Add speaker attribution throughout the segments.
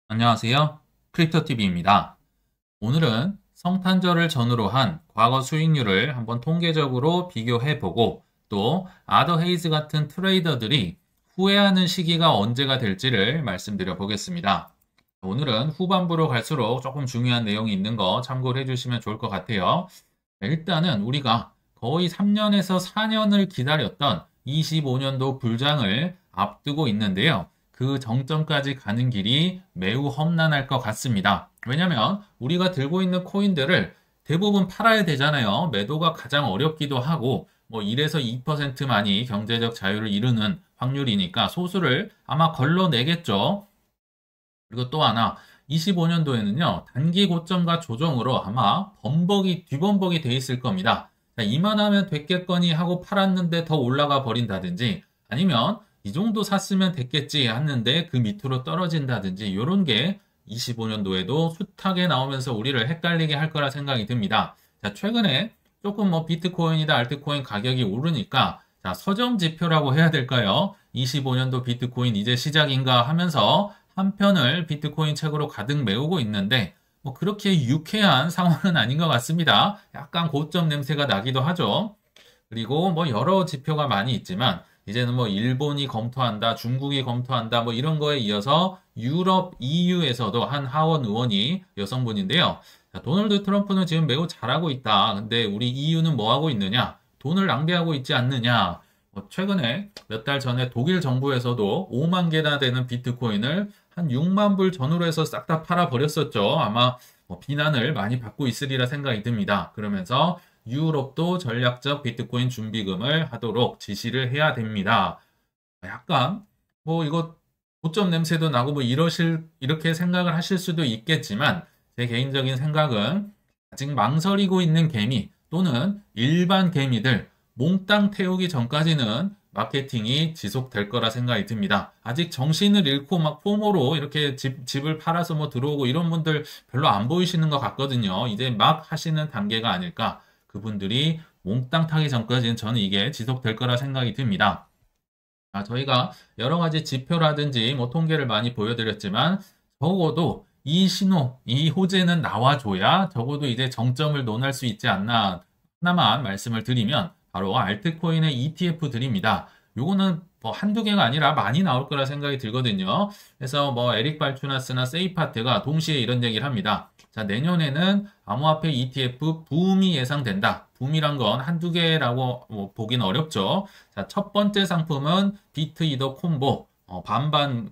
Speaker 1: 안녕하세요. 크립토TV입니다. 오늘은 성탄절을 전후로 한 과거 수익률을 한번 통계적으로 비교해보고 또 아더 헤이즈 같은 트레이더들이 후회하는 시기가 언제가 될지를 말씀드려 보겠습니다. 오늘은 후반부로 갈수록 조금 중요한 내용이 있는 거 참고를 해주시면 좋을 것 같아요. 일단은 우리가 거의 3년에서 4년을 기다렸던 25년도 불장을 앞두고 있는데요. 그 정점까지 가는 길이 매우 험난할 것 같습니다. 왜냐면 우리가 들고 있는 코인들을 대부분 팔아야 되잖아요. 매도가 가장 어렵기도 하고 뭐 1에서 2%만이 경제적 자유를 이루는 확률이니까 소수를 아마 걸러내겠죠. 그리고 또 하나 25년도에는요. 단기 고점과 조정으로 아마 뒤범벅이 돼 있을 겁니다. 자, 이만하면 됐겠거니 하고 팔았는데 더 올라가 버린다든지 아니면 이 정도 샀으면 됐겠지 했는데 그 밑으로 떨어진다든지 이런 게 25년도에도 숱하게 나오면서 우리를 헷갈리게 할 거라 생각이 듭니다. 자, 최근에 조금 뭐 비트코인이다 알트코인 가격이 오르니까 자, 서점 지표라고 해야 될까요? 25년도 비트코인 이제 시작인가 하면서 한 편을 비트코인 책으로 가득 메우고 있는데 뭐 그렇게 유쾌한 상황은 아닌 것 같습니다. 약간 고점 냄새가 나기도 하죠. 그리고 뭐 여러 지표가 많이 있지만 이제는 뭐 일본이 검토한다, 중국이 검토한다, 뭐 이런 거에 이어서 유럽 EU에서도 한 하원 의원이 여성분인데요. 자, 도널드 트럼프는 지금 매우 잘하고 있다. 근데 우리 EU는 뭐 하고 있느냐? 돈을 낭비하고 있지 않느냐? 최근에 몇 달 전에 독일 정부에서도 5만 개나 되는 비트코인을 한 6만 불 전후로 해서 싹 다 팔아버렸었죠. 아마 비난을 많이 받고 있으리라 생각이 듭니다. 그러면서 유럽도 전략적 비트코인 준비금을 하도록 지시를 해야 됩니다. 약간 이거 고점 냄새도 나고 이렇게 생각을 하실 수도 있겠지만 제 개인적인 생각은 아직 망설이고 있는 개미 또는 일반 개미들 몽땅 태우기 전까지는 마케팅이 지속될 거라 생각이 듭니다. 아직 정신을 잃고 막 포모로 이렇게 집을 팔아서 뭐 들어오고 이런 분들 별로 안 보이시는 것 같거든요. 이제 막 하시는 단계가 아닐까. 그분들이 몽땅 타기 전까지는 저는 이게 지속될 거라 생각이 듭니다. 저희가 여러 가지 지표라든지 뭐 통계를 많이 보여드렸지만 적어도 이 신호, 이 호재는 나와줘야 적어도 이제 정점을 논할 수 있지 않나 하나만 말씀을 드리면 바로 알트코인의 ETF들입니다. 요거는 뭐 한두 개가 아니라 많이 나올 거라 생각이 들거든요. 그래서 뭐 에릭 발추나스나 세이파트가 동시에 이런 얘기를 합니다. 자, 내년에는 암호화폐 ETF 붐이 예상된다. 붐이란 건 한두 개라고 보긴 어렵죠. 자, 첫 번째 상품은 비트 이더 콤보, 반반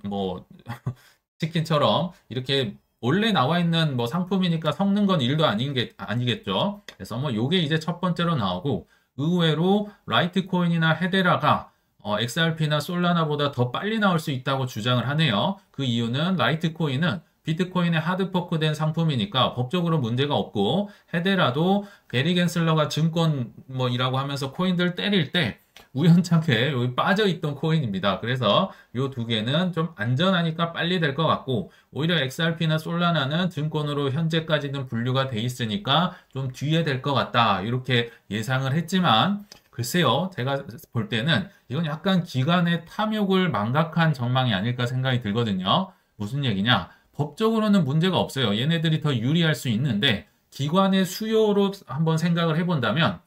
Speaker 1: 치킨처럼 이렇게 원래 나와 있는 상품이니까 섞는 건 일도 아니겠죠. 그래서 요게 이제 첫 번째로 나오고 의외로 라이트코인이나 헤데라가 XRP나 솔라나보다 더 빨리 나올 수 있다고 주장을 하네요. 그 이유는 라이트코인은 비트코인에 하드포크된 상품이니까 법적으로 문제가 없고 헤데라도 게리 겐슬러가 증권 이라고 하면서 코인들 때릴 때 우연찮게 여기 빠져 있던 코인입니다. 그래서 이 두 개는 좀 안전하니까 빨리 될 것 같고 오히려 XRP나 솔라나는 증권으로 현재까지는 분류가 돼 있으니까 좀 뒤에 될 것 같다. 이렇게 예상을 했지만 글쎄요. 제가 볼 때는 이건 약간 기관의 탐욕을 망각한 전망이 아닐까 생각이 들거든요. 무슨 얘기냐? 법적으로는 문제가 없어요. 얘네들이 더 유리할 수 있는데 기관의 수요로 한번 생각을 해본다면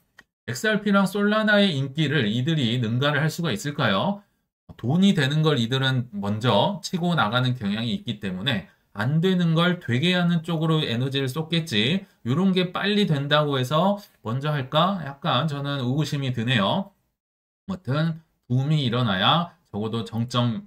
Speaker 1: XRP랑 솔라나의 인기를 이들이 능가를 할 수가 있을까요? 돈이 되는 걸 이들은 먼저 치고 나가는 경향이 있기 때문에 안 되는 걸 되게 하는 쪽으로 에너지를 쏟겠지. 이런 게 빨리 된다고 해서 먼저 할까? 약간 저는 의구심이 드네요. 아무튼 붐이 일어나야 적어도 정점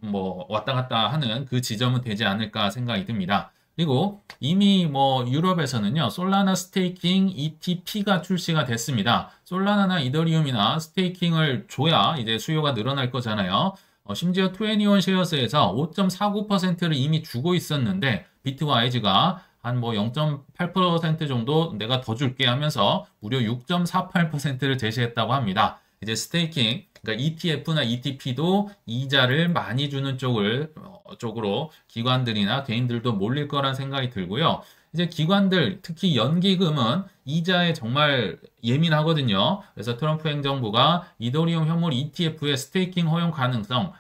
Speaker 1: 왔다 갔다 하는 그 지점은 되지 않을까 생각이 듭니다. 그리고 이미 유럽에서는요 솔라나 스테이킹 ETP가 출시가 됐습니다. 솔라나나 이더리움이나 스테이킹을 줘야 이제 수요가 늘어날 거잖아요. 심지어 21 쉐어스에서 5.49%를 이미 주고 있었는데 비트와이즈가 한 0.8% 정도 내가 더 줄게 하면서 무려 6.48%를 제시했다고 합니다. 이제 스테이킹, 그러니까 ETF나 ETP도 이자를 많이 주는 쪽으로 기관들이나 개인들도 몰릴 거란 생각이 들고요. 이제 기관들, 특히 연기금은 이자에 정말 예민하거든요. 그래서 트럼프 행정부가 이더리움 현물 ETF의 스테이킹 허용 가능성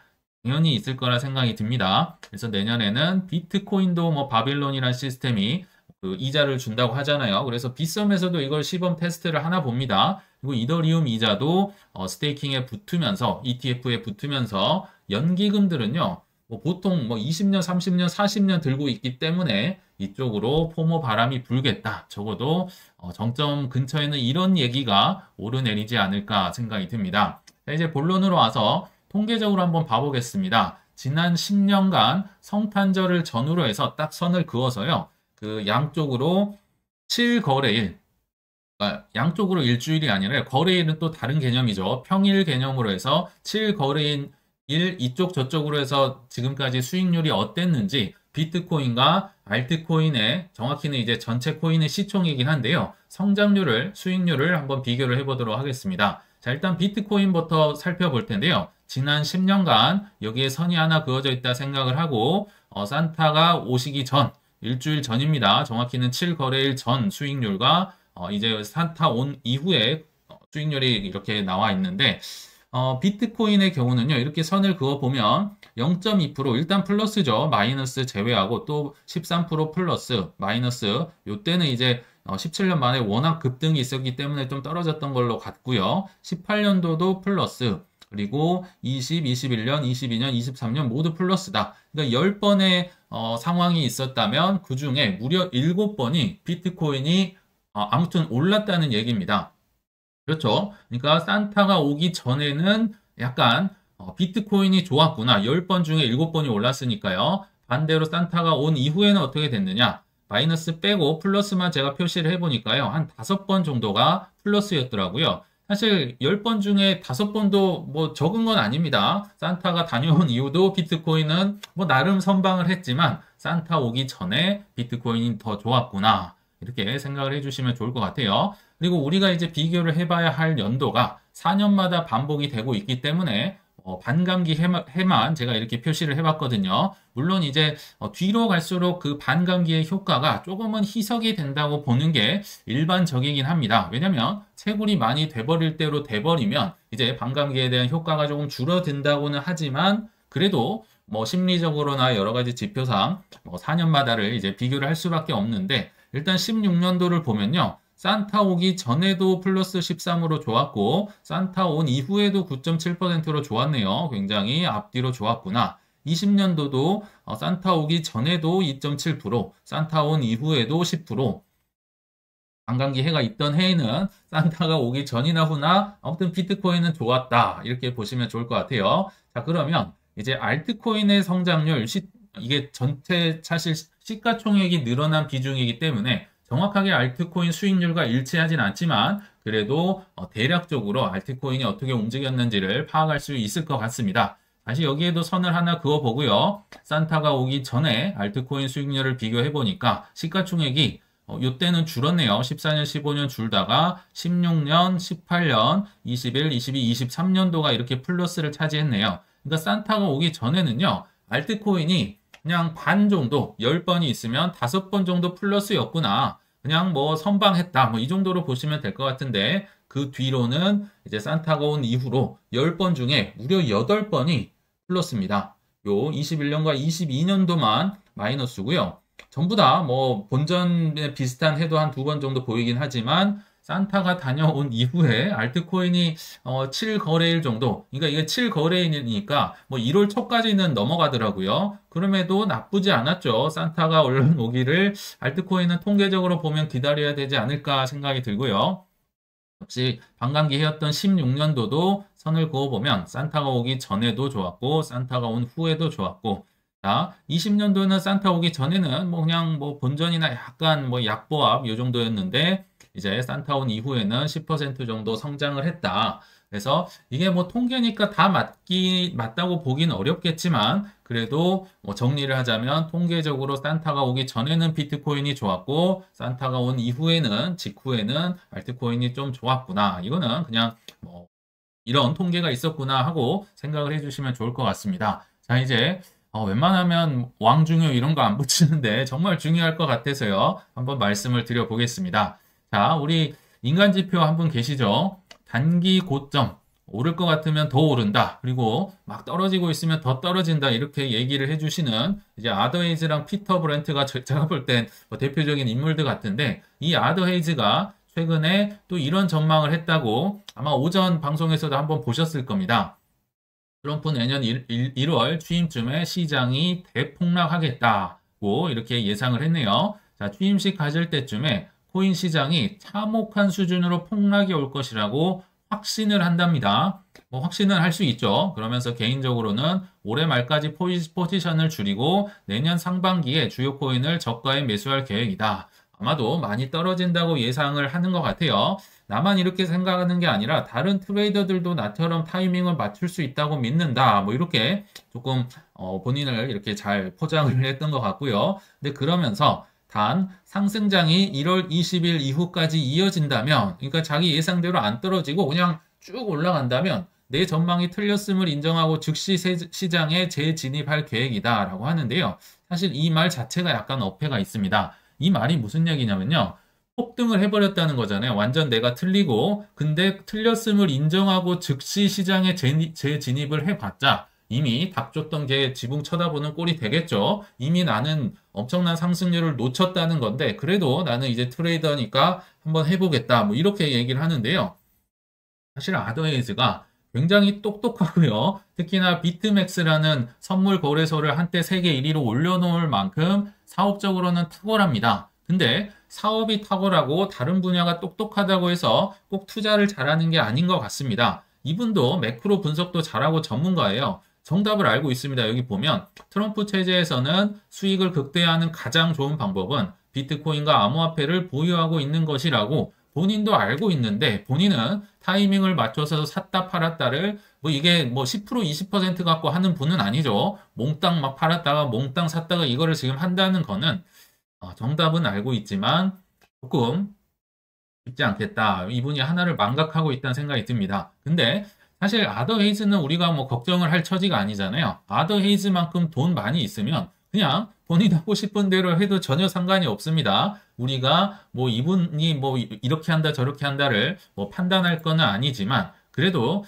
Speaker 1: 당연히 있을 거라 생각이 듭니다. 그래서 내년에는 비트코인도 뭐 바빌론이라는 시스템이 그 이자를 준다고 하잖아요. 그래서 빗썸에서도 이걸 시범 테스트를 하나 봅니다. 그리고 이더리움 이자도 스테이킹에 붙으면서 ETF에 붙으면서 연기금들은요. 뭐 보통 뭐 20년, 30년, 40년 들고 있기 때문에 이쪽으로 포모 바람이 불겠다. 적어도 정점 근처에는 이런 얘기가 오르내리지 않을까 생각이 듭니다. 자, 이제 본론으로 와서 통계적으로 한번 봐보겠습니다. 지난 10년간 성탄절을 전후로 해서 딱 선을 그어서요. 그 양쪽으로 7거래일, 그러니까 양쪽으로 일주일이 아니라 거래일은 또 다른 개념이죠. 평일 개념으로 해서 7거래일 이쪽 저쪽으로 해서 지금까지 수익률이 어땠는지 비트코인과 알트코인의 정확히는 이제 전체 코인의 시총이긴 한데요. 성장률을 수익률을 한번 비교를 해보도록 하겠습니다. 자, 일단 비트코인부터 살펴볼 텐데요. 지난 10년간 여기에 선이 하나 그어져 있다 생각을 하고 산타가 오시기 전 일주일 전입니다. 정확히는 7거래일 전 수익률과 이제 산타 온 이후에 수익률이 이렇게 나와 있는데 비트코인의 경우는요. 이렇게 선을 그어보면 0.2% 일단 플러스죠. 마이너스 제외하고 또 13% 플러스 마이너스 요때는 이제 17년 만에 워낙 급등이 있었기 때문에 좀 떨어졌던 걸로 같고요. 18년도도 플러스 그리고 20, 21년, 22년, 23년 모두 플러스다. 그러니까 10번의 상황이 있었다면 그 중에 무려 7번이 비트코인이 아무튼 올랐다는 얘기입니다. 그렇죠. 그러니까 산타가 오기 전에는 약간 비트코인이 좋았구나. 10번 중에 7번이 올랐으니까요. 반대로 산타가 온 이후에는 어떻게 됐느냐. 마이너스 빼고 플러스만 제가 표시를 해보니까요. 한 5번 정도가 플러스였더라고요. 사실 10번 중에 5번도 뭐 적은 건 아닙니다. 산타가 다녀온 이후도 비트코인은 뭐 나름 선방을 했지만 산타 오기 전에 비트코인이 더 좋았구나. 이렇게 생각을 해주시면 좋을 것 같아요. 그리고 우리가 이제 비교를 해봐야 할 연도가 4년마다 반복이 되고 있기 때문에 반감기 해만 제가 이렇게 표시를 해봤거든요. 물론 이제 뒤로 갈수록 그 반감기의 효과가 조금은 희석이 된다고 보는 게 일반적이긴 합니다. 왜냐면 채굴이 많이 돼버릴 대로 돼버리면 이제 반감기에 대한 효과가 조금 줄어든다고는 하지만 그래도 뭐 심리적으로나 여러 가지 지표상 4년마다를 이제 비교를 할 수밖에 없는데 일단 16년도를 보면요. 산타 오기 전에도 플러스 13으로 좋았고 산타 온 이후에도 9.7%로 좋았네요. 굉장히 앞뒤로 좋았구나. 20년도도 산타 오기 전에도 2.7%, 산타 온 이후에도 10%. 관광기 해가 있던 해에는 산타가 오기 전이나 후나 아무튼 비트코인은 좋았다. 이렇게 보시면 좋을 것 같아요. 자, 그러면 이제 알트코인의 성장률, 이게 전체 사실 시가총액이 늘어난 비중이기 때문에 정확하게 알트코인 수익률과 일치하진 않지만 그래도 대략적으로 알트코인이 어떻게 움직였는지를 파악할 수 있을 것 같습니다. 다시 여기에도 선을 하나 그어보고요. 산타가 오기 전에 알트코인 수익률을 비교해보니까 시가총액이 이때는 줄었네요. 14년, 15년 줄다가 16년, 18년, 21, 22, 23년도가 이렇게 플러스를 차지했네요. 그러니까 산타가 오기 전에는요. 알트코인이 그냥 반 정도, 10번이 있으면 5번 정도 플러스였구나. 그냥 뭐 선방했다. 뭐 이 정도로 보시면 될 것 같은데 그 뒤로는 이제 산타가 온 이후로 10번 중에 무려 8번이 플러스입니다. 요 21년과 22년도만 마이너스고요. 전부 다 뭐 본전에 비슷한 해도 한 2번 정도 보이긴 하지만 산타가 다녀온 이후에 알트코인이 7거래일 정도, 그러니까 이게 7거래일이니까 뭐 1월 초까지는 넘어가더라고요. 그럼에도 나쁘지 않았죠. 산타가 얼른 오기를 알트코인은 통계적으로 보면 기다려야 되지 않을까 생각이 들고요. 역시 반감기 해였던 16년도도 선을 그어보면 산타가 오기 전에도 좋았고 산타가 온 후에도 좋았고 자, 20년도는 산타 오기 전에는 뭐 그냥 뭐 본전이나 약간 뭐 약보합 요 정도였는데 이제 산타 온 이후에는 10% 정도 성장을 했다. 그래서 이게 뭐 통계니까 다 맞다고 보기는 어렵겠지만 그래도 뭐 정리를 하자면 통계적으로 산타가 오기 전에는 비트코인이 좋았고 산타가 온 이후에는 직후에는 알트코인이 좀 좋았구나. 이거는 그냥 뭐 이런 통계가 있었구나 하고 생각을 해주시면 좋을 것 같습니다. 자, 이제 웬만하면 왕중요 이런 거 안 붙이는데 정말 중요할 것 같아서요. 한번 말씀을 드려보겠습니다. 자, 우리 인간지표 한 분 계시죠? 단기 고점. 오를 것 같으면 더 오른다. 그리고 막 떨어지고 있으면 더 떨어진다. 이렇게 얘기를 해주시는 이제 아더 헤이즈랑 피터 브렌트가 제가 볼 땐 대표적인 인물들 같은데 이 아더 헤이즈가 최근에 또 이런 전망을 했다고 아마 오전 방송에서도 한번 보셨을 겁니다. 트럼프 내년 1월 취임쯤에 시장이 대폭락하겠다고 이렇게 예상을 했네요. 자, 취임식 가질 때쯤에 코인 시장이 참혹한 수준으로 폭락이 올 것이라고 확신을 한답니다. 뭐 확신은 할 수 있죠. 그러면서 개인적으로는 올해 말까지 포지션을 줄이고 내년 상반기에 주요 코인을 저가에 매수할 계획이다. 아마도 많이 떨어진다고 예상을 하는 것 같아요. 나만 이렇게 생각하는 게 아니라 다른 트레이더들도 나처럼 타이밍을 맞출 수 있다고 믿는다. 뭐 이렇게 조금 본인을 이렇게 잘 포장을 했던 것 같고요. 근데 그러면서 단 상승장이 1월 20일 이후까지 이어진다면, 그러니까 자기 예상대로 안 떨어지고 그냥 쭉 올라간다면 내 전망이 틀렸음을 인정하고 즉시 시장에 재진입할 계획이다라고 하는데요. 사실 이 말 자체가 약간 어폐가 있습니다. 이 말이 무슨 얘기냐면요. 폭등을 해버렸다는 거잖아요. 완전 내가 틀리고, 근데 틀렸음을 인정하고 즉시 시장에 재진입을 해봤자 이미 닥쳤던 게 지붕 쳐다보는 꼴이 되겠죠. 이미 나는 엄청난 상승률을 놓쳤다는 건데, 그래도 나는 이제 트레이더니까 한번 해보겠다. 뭐 이렇게 얘기를 하는데요. 사실 아더헤이즈가 굉장히 똑똑하고요. 특히나 비트맥스라는 선물 거래소를 한때 세계 1위로 올려놓을 만큼 사업적으로는 탁월합니다. 근데 사업이 탁월하고 다른 분야가 똑똑하다고 해서 꼭 투자를 잘하는 게 아닌 것 같습니다. 이분도 매크로 분석도 잘하고 전문가예요. 정답을 알고 있습니다. 여기 보면 트럼프 체제에서는 수익을 극대화하는 가장 좋은 방법은 비트코인과 암호화폐를 보유하고 있는 것이라고 본인도 알고 있는데 본인은 타이밍을 맞춰서 샀다 팔았다를 뭐 이게 뭐 10% 20% 갖고 하는 분은 아니죠. 몽땅 막 팔았다가 몽땅 샀다가 이거를 지금 한다는 거는 정답은 알고 있지만 조금 쉽지 않겠다. 이분이 하나를 망각하고 있다는 생각이 듭니다. 근데 사실 아더 헤이즈는 우리가 뭐 걱정을 할 처지가 아니잖아요. 아더 헤이즈만큼 돈 많이 있으면 그냥 본인 하고 싶은 대로 해도 전혀 상관이 없습니다. 우리가 뭐 이분이 뭐 이렇게 한다 저렇게 한다를 뭐 판단할 거는 아니지만 그래도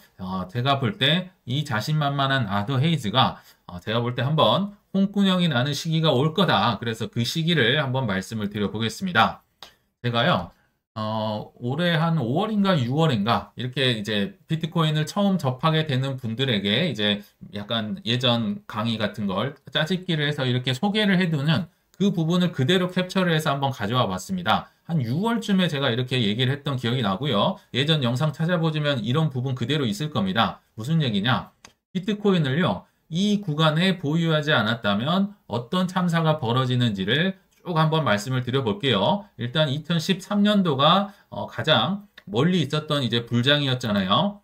Speaker 1: 제가 볼 때 이 자신만만한 아더 헤이즈가 제가 볼 때 한번 홍군형이 나는 시기가 올 거다. 그래서 그 시기를 한번 말씀을 드려보겠습니다. 제가요. 올해 한 5월인가 6월인가 이렇게 이제 비트코인을 처음 접하게 되는 분들에게 이제 약간 예전 강의 같은 걸 짜집기를 해서 이렇게 소개를 해두는 그 부분을 그대로 캡처를 해서 한번 가져와 봤습니다. 한 6월쯤에 제가 이렇게 얘기를 했던 기억이 나고요. 예전 영상 찾아보시면 이런 부분 그대로 있을 겁니다. 무슨 얘기냐? 비트코인을요. 이 구간에 보유하지 않았다면 어떤 참사가 벌어지는지를 쭉 한번 말씀을 드려볼게요. 일단 2013년도가 가장 멀리 있었던 이제 불장이었잖아요.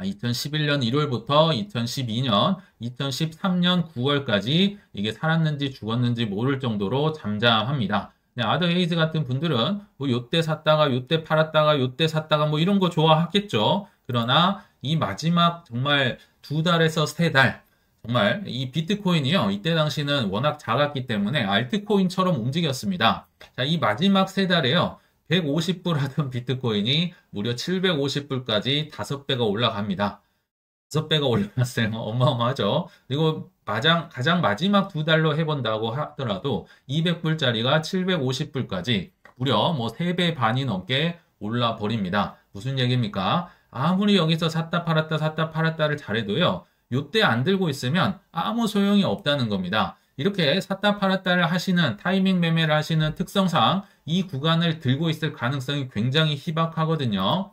Speaker 1: 2011년 1월부터 2012년, 2013년 9월까지 이게 살았는지 죽었는지 모를 정도로 잠잠합니다. 아더 헤이즈 같은 분들은 뭐 요때 샀다가 요때 팔았다가 요때 샀다가 뭐 이런 거 좋아하겠죠. 그러나 이 마지막 정말 2달에서 3달 정말 이 비트코인이요. 이때 당시는 워낙 작았기 때문에 알트코인처럼 움직였습니다. 자, 이 마지막 3달에요. 150불 하던 비트코인이 무려 750불까지 5배가 올라갑니다. 5배가 올라갔어요. 어마어마하죠. 그리고 가장 마지막 2달로 해본다고 하더라도 200불짜리가 750불까지 무려 뭐 3배 반이 넘게 올라 버립니다. 무슨 얘기입니까? 아무리 여기서 샀다 팔았다를 잘해도요. 요때 안 들고 있으면 아무 소용이 없다는 겁니다. 이렇게 샀다 팔았다를 하시는 타이밍 매매를 하시는 특성상 이 구간을 들고 있을 가능성이 굉장히 희박하거든요.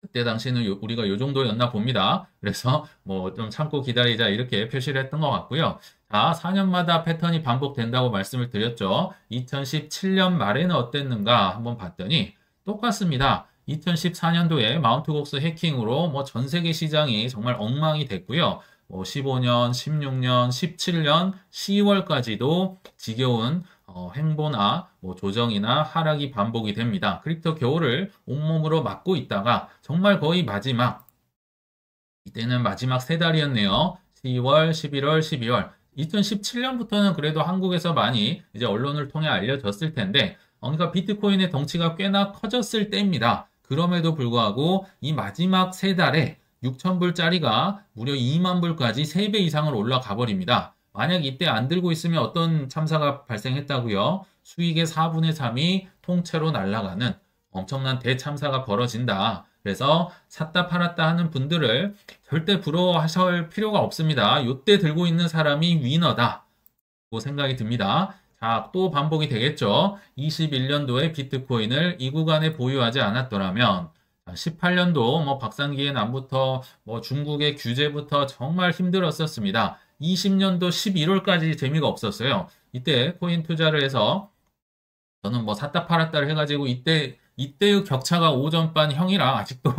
Speaker 1: 그때 당시는 우리가 요 정도였나 봅니다. 그래서 뭐 좀 참고 기다리자 이렇게 표시를 했던 것 같고요. 자, 4년마다 패턴이 반복된다고 말씀을 드렸죠. 2017년 말에는 어땠는가 한번 봤더니 똑같습니다. 2014년도에 마운트곡스 해킹으로 뭐 전 세계 시장이 정말 엉망이 됐고요. 뭐 15년, 16년, 17년 10월까지도 지겨운 횡보나 뭐 조정이나 하락이 반복이 됩니다. 크립토 겨울을 온몸으로 맞고 있다가 정말 거의 마지막 이때는 마지막 3달이었네요. 10월, 11월, 12월 2017년부터는 그래도 한국에서 많이 이제 언론을 통해 알려졌을 텐데 그러니까 비트코인의 덩치가 꽤나 커졌을 때입니다. 그럼에도 불구하고 이 마지막 세 달에 6,000불짜리가 무려 2만 불까지 3배 이상을 올라가 버립니다. 만약 이때 안 들고 있으면 어떤 참사가 발생했다고요? 수익의 4분의 3이 통째로 날아가는 엄청난 대참사가 벌어진다. 그래서 샀다 팔았다 하는 분들을 절대 부러워하실 필요가 없습니다. 이때 들고 있는 사람이 위너다. 고 생각이 듭니다. 자, 또 반복이 되겠죠. 21년도에 비트코인을 이 구간에 보유하지 않았더라면 18년도 뭐 박상기의 난부터 뭐 중국의 규제부터 정말 힘들었었습니다. 20년도 11월까지 재미가 없었어요. 이때 코인 투자를 해서 저는 뭐 샀다 팔았다를 해가지고 이때의 격차가 오전반 형이랑 아직도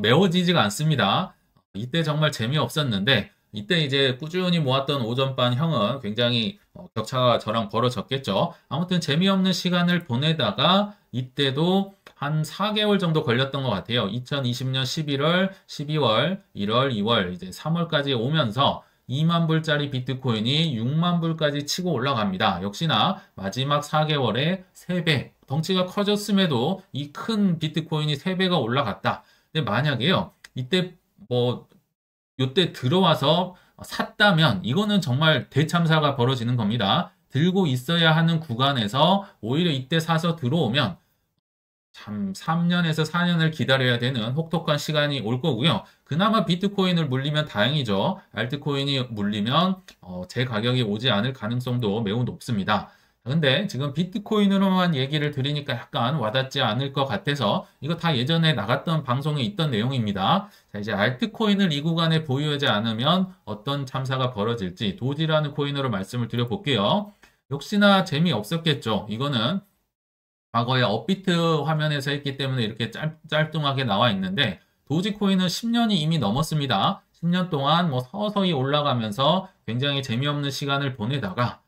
Speaker 1: 메워지지가 않습니다. 이때 정말 재미없었는데 이때 이제 꾸준히 모았던 오전반 형은 굉장히 격차가 저랑 벌어졌겠죠. 아무튼 재미없는 시간을 보내다가 이때도 한 4개월 정도 걸렸던 것 같아요. 2020년 11월, 12월, 1월, 2월, 이제 3월까지 오면서 2만 불짜리 비트코인이 6만 불까지 치고 올라갑니다. 역시나 마지막 4개월에 3배, 덩치가 커졌음에도 이 큰 비트코인이 3배가 올라갔다. 근데 만약에요, 요때 들어와서 샀다면 이거는 정말 대참사가 벌어지는 겁니다. 들고 있어야 하는 구간에서 오히려 이때 사서 들어오면 참 3년에서 4년을 기다려야 되는 혹독한 시간이 올 거고요. 그나마 비트코인을 물리면 다행이죠. 알트코인이 물리면 제 가격이 오지 않을 가능성도 매우 높습니다. 근데 지금 비트코인으로만 얘기를 드리니까 약간 와닿지 않을 것 같아서 이거 다 예전에 나갔던 방송에 있던 내용입니다. 자, 이제 알트코인을 이 구간에 보유하지 않으면 어떤 참사가 벌어질지 도지라는 코인으로 말씀을 드려볼게요. 역시나 재미없었겠죠. 이거는 과거에 업비트 화면에서 했기 때문에 이렇게 짤뚱하게 나와 있는데 도지코인은 10년이 이미 넘었습니다. 10년 동안 뭐 서서히 올라가면서 굉장히 재미없는 시간을 보내다가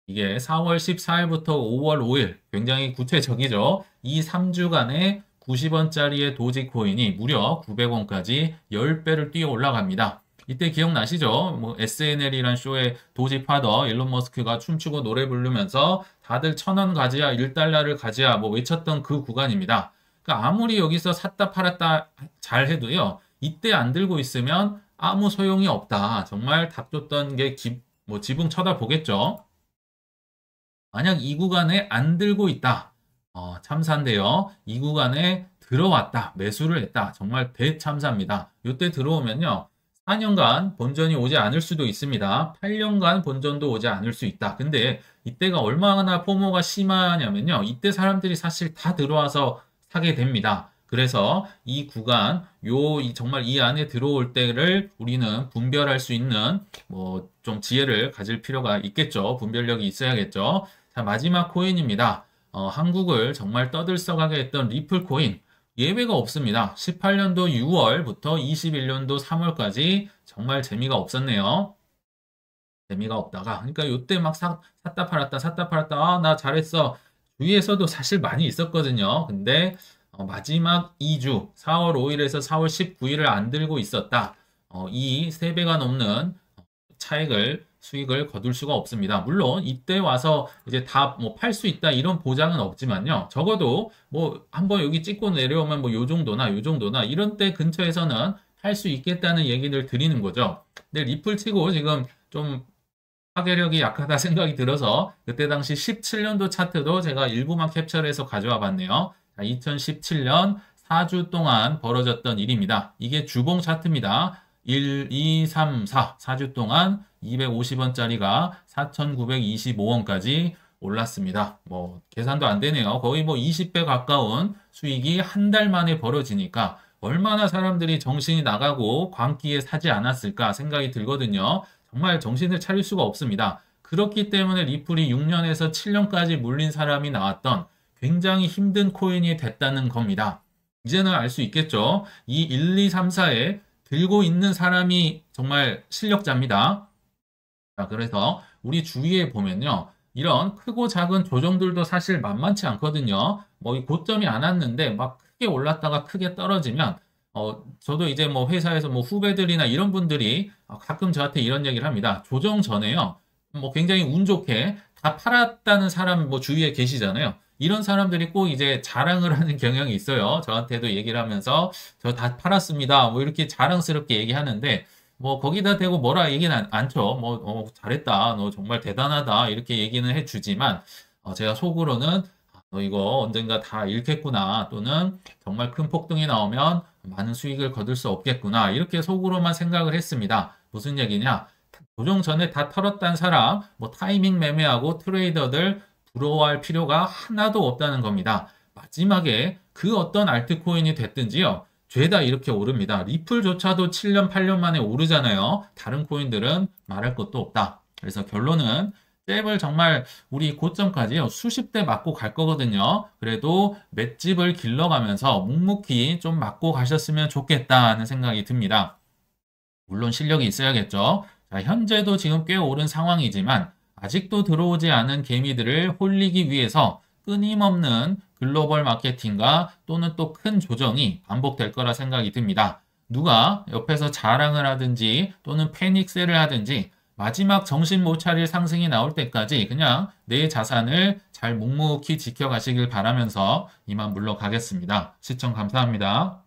Speaker 1: 이게 4월 14일부터 5월 5일 굉장히 구체적이죠. 이 3주간에 90원짜리의 도지코인이 무려 900원까지 10배를 뛰어 올라갑니다. 이때 기억나시죠? 뭐 SNL이란 쇼에 도지 파더 일론 머스크가 춤추고 노래 부르면서 다들 1,000원 가지야 1달러를 가지야 뭐 외쳤던 그 구간입니다. 그러니까 아무리 여기서 샀다 팔았다 잘 해도요. 이때 안 들고 있으면 아무 소용이 없다. 정말 답줬던 게 지붕 쳐다보겠죠. 만약 이 구간에 안 들고 있다. 참사인데요. 이 구간에 들어왔다. 매수를 했다. 정말 대참사입니다. 이때 들어오면요. 4년간 본전이 오지 않을 수도 있습니다. 8년간 본전도 오지 않을 수 있다. 근데 이때가 얼마나 포모가 심하냐면요. 이때 사람들이 사실 다 들어와서 사게 됩니다. 그래서 이 구간, 정말 이 안에 들어올 때를 우리는 분별할 수 있는 좀 지혜를 가질 필요가 있겠죠. 분별력이 있어야겠죠. 자, 마지막 코인입니다. 한국을 정말 떠들썩하게 했던 리플 코인. 예외가 없습니다. 18년도 6월부터 21년도 3월까지 정말 재미가 없었네요. 재미가 없다가 그러니까 요때 막 샀다 팔았다 샀다 팔았다 나 잘했어. 주위에서도 사실 많이 있었거든요. 근데 마지막 2주 4월 5일에서 4월 19일을 안 들고 있었다. 이 3배가 넘는 수익을 거둘 수가 없습니다. 물론 이때 와서 이제 다 팔 수 있다 이런 보장은 없지만요. 적어도 한번 여기 찍고 내려오면 요 정도나 이런 때 근처에서는 할 수 있겠다는 얘기를 드리는 거죠. 근데 리플 치고 지금 좀 파괴력이 약하다 생각이 들어서 그때 당시 17년도 차트도 제가 일부만 캡처해서 가져와 봤네요. 2017년 4주 동안 벌어졌던 일입니다. 이게 주봉 차트입니다. 1, 2, 3, 4주 동안 250원짜리가 4,925원까지 올랐습니다. 계산도 안 되네요. 거의 20배 가까운 수익이 한 달 만에 벌어지니까 얼마나 사람들이 정신이 나가고 광기에 사지 않았을까 생각이 들거든요. 정말 정신을 차릴 수가 없습니다. 그렇기 때문에 리플이 6년에서 7년까지 물린 사람이 나왔던 굉장히 힘든 코인이 됐다는 겁니다. 이제는 알 수 있겠죠. 이 1, 2, 3, 4에 들고 있는 사람이 정말 실력자입니다. 자, 그래서 우리 주위에 보면요. 이런 크고 작은 조정들도 사실 만만치 않거든요. 이 고점이 안 왔는데 막 크게 올랐다가 크게 떨어지면 저도 이제 회사에서 후배들이나 이런 분들이 가끔 저한테 이런 얘기를 합니다. 조정 전에요. 굉장히 운 좋게 다 팔았다는 사람 주위에 계시잖아요. 이런 사람들이 꼭 이제 자랑을 하는 경향이 있어요. 저한테도 얘기를 하면서 저 다 팔았습니다. 뭐 이렇게 자랑스럽게 얘기하는데 뭐 거기다 대고 뭐라 얘기는 않죠. 뭐 잘했다. 너 정말 대단하다. 이렇게 얘기는 해주지만 제가 속으로는 너 이거 언젠가 다 잃겠구나. 또는 정말 큰 폭등이 나오면 많은 수익을 거둘 수 없겠구나. 이렇게 속으로만 생각을 했습니다. 무슨 얘기냐? 조정 전에 다 털었다는 사람, 뭐 타이밍 매매하고 트레이더들 부러워할 필요가 하나도 없다는 겁니다. 마지막에 그 어떤 알트코인이 됐든지요. 죄다 이렇게 오릅니다. 리플조차도 7년, 8년 만에 오르잖아요. 다른 코인들은 말할 것도 없다. 그래서 결론은 잽을 정말 우리 고점까지요. 수십 대 맞고 갈 거거든요. 그래도 맷집을 길러가면서 묵묵히 좀 맞고 가셨으면 좋겠다는 생각이 듭니다. 물론 실력이 있어야겠죠. 자, 현재도 지금 꽤 오른 상황이지만 아직도 들어오지 않은 개미들을 홀리기 위해서 끊임없는 글로벌 마케팅과 또는 또 큰 조정이 반복될 거라 생각이 듭니다. 누가 옆에서 자랑을 하든지 또는 패닉셀을 하든지 마지막 정신 못 차릴 상승이 나올 때까지 그냥 내 자산을 잘 묵묵히 지켜가시길 바라면서 이만 물러가겠습니다. 시청 감사합니다.